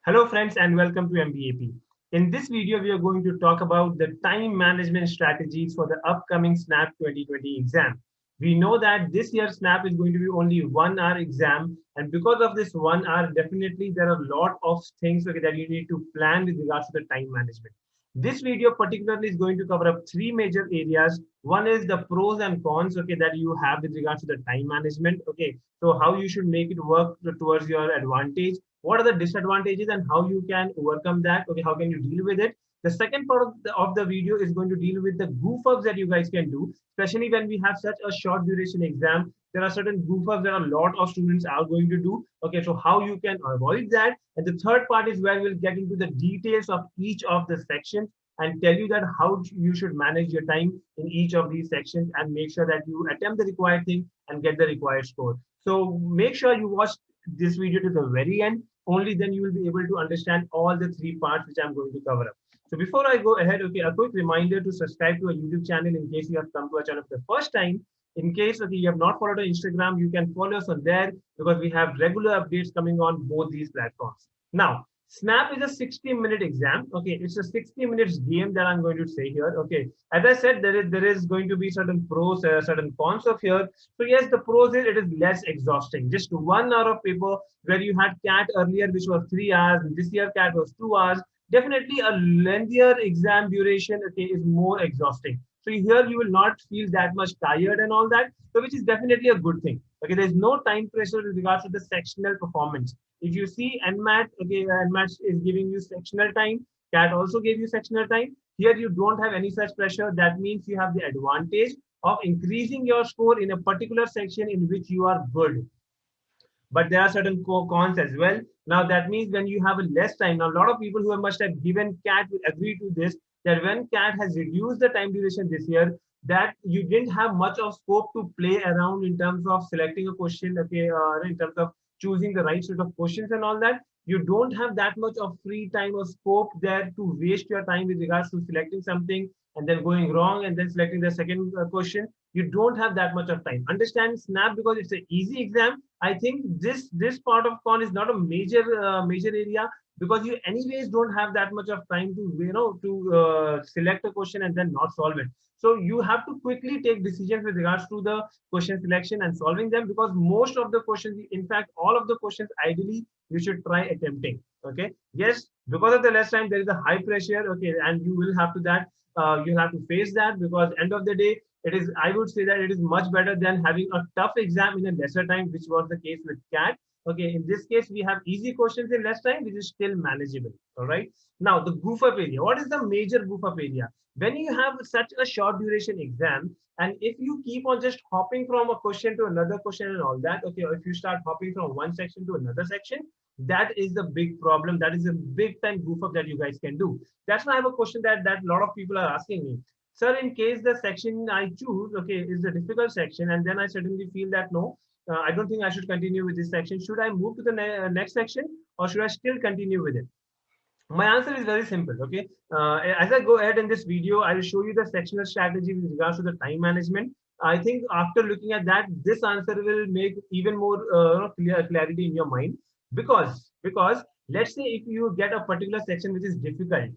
Hello friends and welcome to MBAP. In this video, we are going to talk about the time management strategies for the upcoming SNAP 2020 exam. We know that this year SNAP is going to be only 1 hour exam, and because of this 1 hour, definitely there are a lot of things that you need to plan with regards to the time management. This video particularly is going to cover up three major areas. One is the pros and cons, that you have with regards to the time management. So how you should make it work towards your advantage, what are the disadvantages and how you can overcome that. How can you deal with it? The second part of the video is going to deal with the goof ups that you guys can do, especially when we have such a short duration exam. There are certain goof ups that a lot of students are going to do. So how you can avoid that. And the third part is where we'll get into the details of each of the sections and tell you that how you should manage your time in each of these sections and make sure that you attempt the required thing and get the required score. So make sure you watch this video to the very end. Only then you will be able to understand all the three parts which I'm going to cover up. So before I go ahead, a quick reminder to subscribe to our YouTube channel in case you have come to our channel for the first time. In case you have not followed our Instagram, you can follow us on there because we have regular updates coming on both these platforms. Now, SNAP is a 60-minute exam. It's a 60 minutes game that I'm going to say here. As I said, there is going to be certain pros, certain cons of here. So yes, the pros is it is less exhausting. Just 1 hour of paper where you had CAT earlier, which was 3 hours, and this year CAT was 2 hours. Definitely a lengthier exam duration, is more exhausting. So here you will not feel that much tired and all that, so which is definitely a good thing. There's no time pressure with regards to the sectional performance. If you see NMAT, NMAT is giving you sectional time. CAT also gave you sectional time. Here you don't have any such pressure. That means you have the advantage of increasing your score in a particular section in which you are good. But there are certain cons as well. Now that means when you have a less time, now a lot of people who must have given CAT will agree to this, that when CAT has reduced the time duration this year, that you didn't have much of scope to play around in terms of selecting a question, in terms of choosing the right set of questions and all that. You don't have that much of free time or scope there to waste your time with regards to selecting something and then going wrong and then selecting the second question. You don't have that much of time. Understand SNAP, because it's an easy exam. I think this part of con is not a major area, because you anyways don't have that much of time to select a question and then not solve it. So you have to quickly take decisions with regards to the question selection and solving them, because most of the questions, in fact all of the questions, ideally you should try attempting. Yes, because of the less time there is a high pressure, and you will have to that you'll have to face that, because end of the day, it is, I would say that it is much better than having a tough exam in a lesser time, which was the case with CAT. In this case, we have easy questions in less time, which is still manageable. All right. Now, the goof up area. What is the major goof up area? When you have such a short duration exam, and if you keep on just hopping from a question to another question and all that, or if you start hopping from one section to another section, that is the big problem. That is a big time goof up that you guys can do. That's why I have a question that a lot of people are asking me. Sir, in case the section I choose, is the difficult section, and then I suddenly feel that no, I don't think I should continue with this section. Should I move to the next section, or should I still continue with it? My answer is very simple. As I go ahead in this video, I will show you the sectional strategy with regards to the time management. I think after looking at that, this answer will make even more clarity in your mind, because let's say if you get a particular section which is difficult,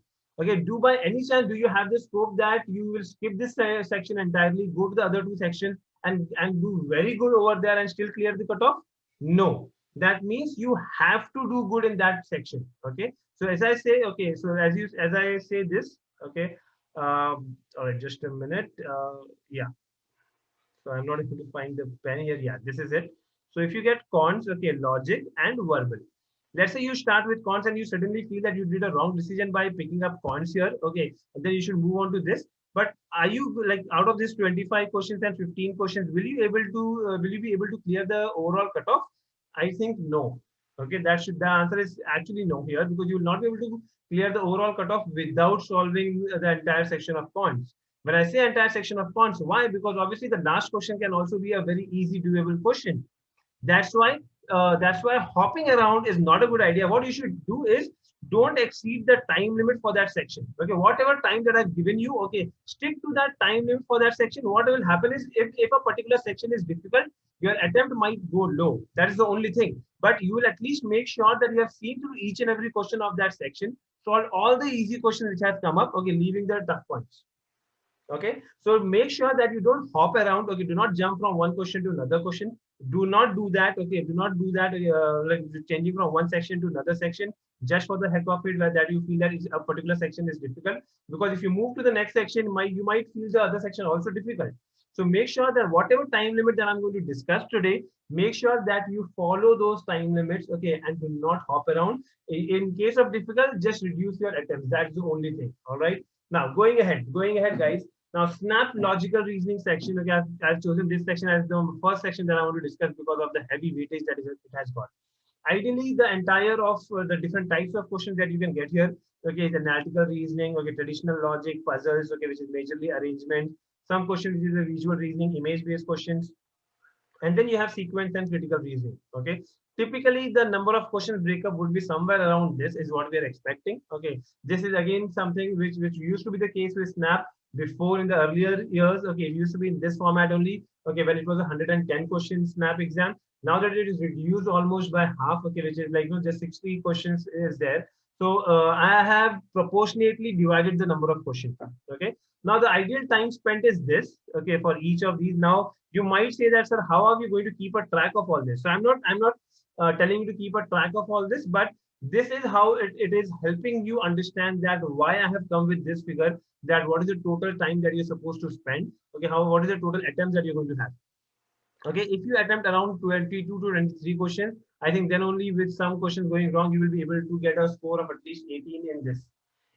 do by any chance do you have the scope that you will skip this section entirely, go to the other two sections and do very good over there and still clear the cutoff? No, that means you have to do good in that section. So as I say, so as I say this, all right, just a minute. Yeah, so I'm not able to find the pen here. Yeah, this is it. So if you get cons, logic and verbal. Let's say you start with cons and you suddenly feel that you did a wrong decision by picking up cons here. And then you should move on to this. But are you, like, out of this 25 questions and 15 questions, will you be able to clear the overall cutoff? I think no. The answer is actually no here, because you will not be able to clear the overall cutoff without solving the entire section of cons. When I say entire section of cons, why? Because obviously the last question can also be a very easy doable question. That's why hopping around is not a good idea. What you should do is don't exceed the time limit for that section. Whatever time that I've given you, stick to that time limit for that section. What will happen is, if a particular section is difficult, your attempt might go low. That is the only thing. But you will at least make sure that you have seen through each and every question of that section, solved all the easy questions which have come up, okay, leaving the tough ones. Okay, so make sure that you don't hop around. Okay, do not jump from one question to another question. Do not do that. Okay, do not do that, like changing from one section to another section just for the heck of it, that you feel that a particular section is difficult. Because if you move to the next section, you might feel the other section also difficult. So make sure that whatever time limit that I'm going to discuss today, make sure that you follow those time limits. Okay, and do not hop around. In case of difficult, just reduce your attempts. That's the only thing. All right. Now going ahead, guys. Now, snap logical reasoning section. Okay, I've chosen this section as the first section that I want to discuss because of the heavy weightage that it has got. Ideally, the entire of the different types of questions that you can get here. Okay, the analytical reasoning. Okay, traditional logic, puzzles. Okay, which is majorly arrangement. Some questions which is a visual reasoning, image-based questions, and then you have sequence and critical reasoning. Okay, typically the number of questions breakup would be somewhere around this is what we are expecting. Okay, this is again something which used to be the case with snap before in the earlier years. Okay, it used to be in this format only. Okay, when it was 110 question snap exam. Now that it is reduced almost by half. Okay, which is like just 60 questions is there. So I have proportionately divided the number of questions. Okay, now the ideal time spent is this. Okay, for each of these. Now you might say that, sir, how are we going to keep a track of all this? So I'm not telling you to keep a track of all this, but this is how it is helping you understand that why I have come with this figure, that what is the total time that you're supposed to spend. Okay, what is the total attempts that you're going to have. Okay, if you attempt around 22 to 23 questions, I think then only with some questions going wrong, you will be able to get a score of at least 18 in this.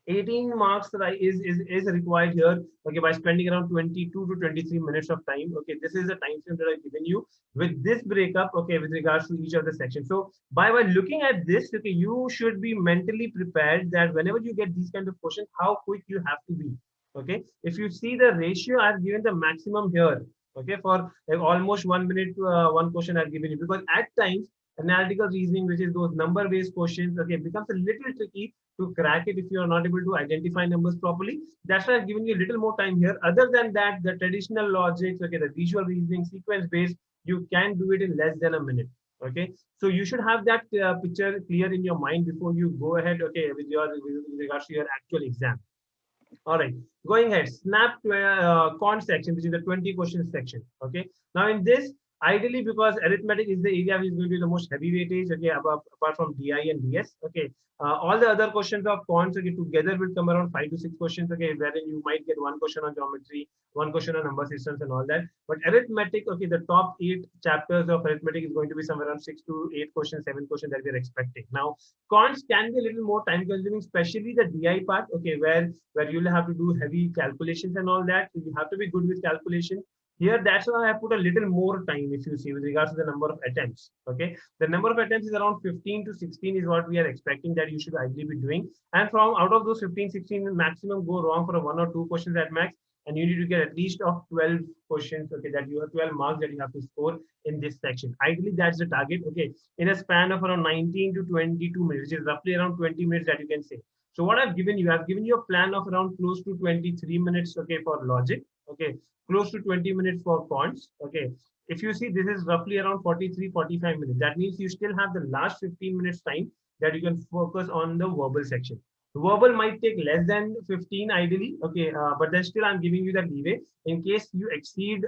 18 marks is required here. Okay, by spending around 22 to 23 minutes of time. Okay, this is the time frame that I've given you with this breakup. Okay, with regards to each of the sections. So by looking at this, okay, you should be mentally prepared that whenever you get these kind of questions, how quick you have to be. Okay, if you see the ratio, I've given the maximum here. Okay, for like almost 1 minute to one question I've given you, because at times analytical reasoning, which is those number based questions, okay, becomes a little tricky to crack it if you are not able to identify numbers properly. That's why I've given you a little more time here. Other than that, the traditional logics, okay, the visual reasoning, sequence based, you can do it in less than a minute. Okay, so you should have that picture clear in your mind before you go ahead. Okay, with regards to your actual exam. All right, going ahead, snap to con section, which is the 20 questions section. Okay, now in this, ideally, because arithmetic is the area which is going to be the most heavy weightage. Okay, apart from DI and DS. Okay, all the other questions of cons, okay, together will come around 5 to 6 questions. Okay, wherein you might get one question on geometry, one question on number systems, and all that. But arithmetic, okay, the top 8 chapters of arithmetic is going to be somewhere around 6 to 8 questions, 7 questions that we are expecting. Now, cons can be a little more time consuming, especially the DI part. Okay, where you'll have to do heavy calculations and all that. So you have to be good with calculation. Here, that's why I have put a little more time, if you see, with regards to the number of attempts. Okay, the number of attempts is around 15 to 16 is what we are expecting that you should ideally be doing. And from out of those 15, 16, maximum go wrong for a 1 or 2 questions at max, and you need to get at least of 12 questions. Okay, that you have 12 marks that you have to score in this section. Ideally, that's the target. Okay, in a span of around 19 to 22 minutes, which is roughly around 20 minutes that you can say. So what I've given you a plan of around close to 23 minutes. Okay, for logic. Okay, close to 20 minutes for fonts. Okay, if you see, this is roughly around 43, 45 minutes. That means you still have the last 15 minutes time that you can focus on the verbal section. The verbal might take less than 15 ideally. Okay, but then still I'm giving you that leeway. In case you exceed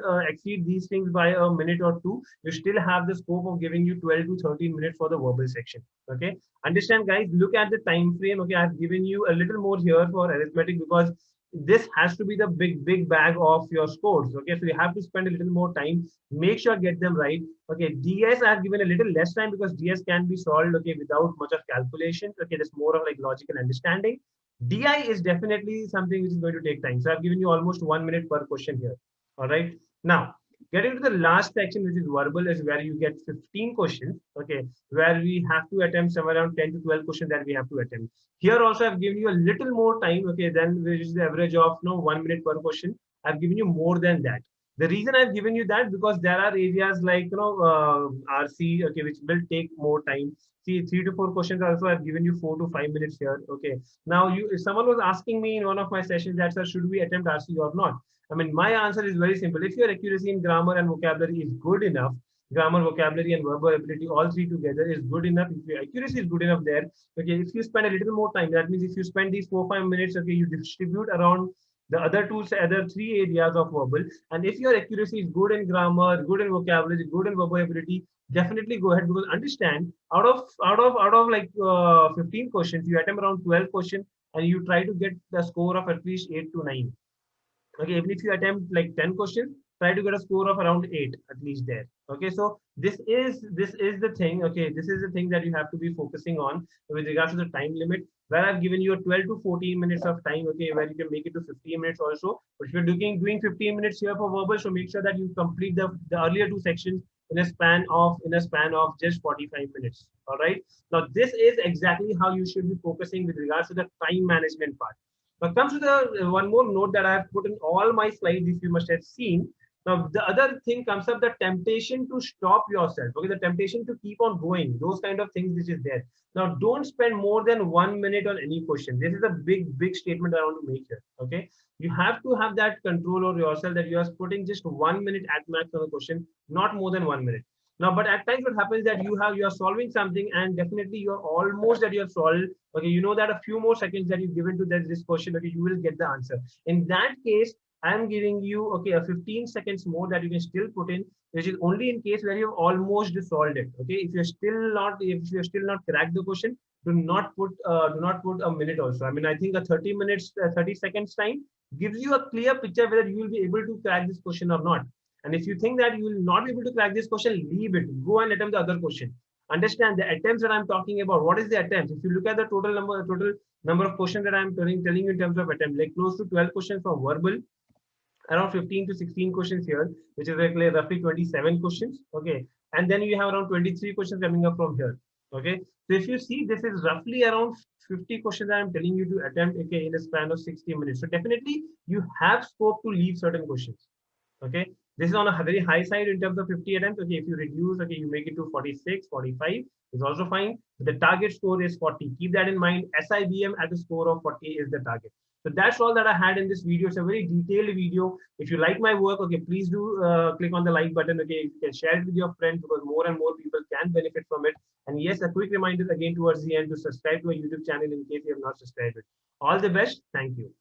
these things by a minute or two, you still have the scope of giving you 12 to 13 minutes for the verbal section. Okay, understand, guys? Look at the time frame. Okay, I've given you a little more here for arithmetic because this has to be the big bag of your scores. Okay, so you have to spend a little more time, make sure get them right. Okay, DS I have given a little less time because DS can be solved, okay, without much of calculations. Okay, that's more of like logical understanding. DI is definitely something which is going to take time, so I've given you almost 1 minute per question here. All right, now getting to the last section, which is verbal, is where you get 15 questions. Okay, where we have to attempt somewhere around 10 to 12 questions that we have to attempt. Here also I've given you a little more time. Okay, then which is the average of 1 minute per question. I've given you more than that. The reason I've given you that because there are areas like RC, okay, which will take more time. See, 3 to 4 questions also I've given you 4 to 5 minutes here. Okay, now if someone was asking me in one of my sessions that, sir, should we attempt RC or not? I mean, my answer is very simple. If your accuracy in grammar and vocabulary is good enough, grammar, vocabulary, and verbal ability, all three together is good enough. If your accuracy is good enough there, okay, if you spend a little more time, that means if you spend these 4-5 minutes, okay, you distribute around the other three areas of verbal. And if your accuracy is good in grammar, good in vocabulary, good in verbal ability, definitely go ahead, because understand, out of like 15 questions, you attempt around 12 questions, and you try to get the score of at least 8 to 9. Okay, even if you attempt like 10 questions, try to get a score of around 8 at least there. Okay, so this is the thing. Okay, this is the thing that you have to be focusing on with regards to the time limit, where I've given you a 12 to 14 minutes of time. Okay, where you can make it to 15 minutes also. But if you're doing 15 minutes here for verbal, so make sure that you complete the earlier two sections in a span of just 45 minutes. All right, now this is exactly how you should be focusing with regards to the time management part. Now comes to the one more note that I have put in all my slides, if you must have seen. Now the other thing comes up, the temptation to stop yourself. Okay, the temptation to keep on going, those kind of things which is there. Now don't spend more than 1 minute on any question. This is a big statement I want to make here. Okay, you have to have that control over yourself, that you are putting just 1 minute at max on a question, not more than 1 minute. Now, but at times what happens that you are solving something, and definitely you're almost that you have solved. Okay, you know that a few more seconds that you've given to this question, okay, you will get the answer. In that case, I'm giving you, okay, a 15 seconds more that you can still put in, which is only in case where you've almost solved it. Okay, if you're still not cracked the question, do not put a minute also. I mean, I think a 30 minutes, 30 seconds time gives you a clear picture whether you will be able to crack this question or not. And if you think that you will not be able to crack this question, leave it. Go and attempt the other question. Understand the attempts that I'm talking about. What is the attempts? If you look at the total number of questions that I'm telling you in terms of attempt, like close to 12 questions from verbal, around 15 to 16 questions here, which is like roughly 27 questions. Okay. And then you have around 23 questions coming up from here. Okay. So if you see, this is roughly around 50 questions that I'm telling you to attempt, okay, in a span of 60 minutes. So definitely you have scope to leave certain questions. Okay, this is on a very high side in terms of 50 attempts. Okay, if you reduce, okay, you make it to 46, 45 is also fine. The target score is 40. Keep that in mind. SIBM at a score of 40 is the target. So that's all that I had in this video. It's a very detailed video. If you like my work, okay, please do click on the like button. Okay, you can share it with your friends, because more and more people can benefit from it. And yes, a quick reminder again towards the end to subscribe to our YouTube channel in case you have not subscribed it. All the best. Thank you.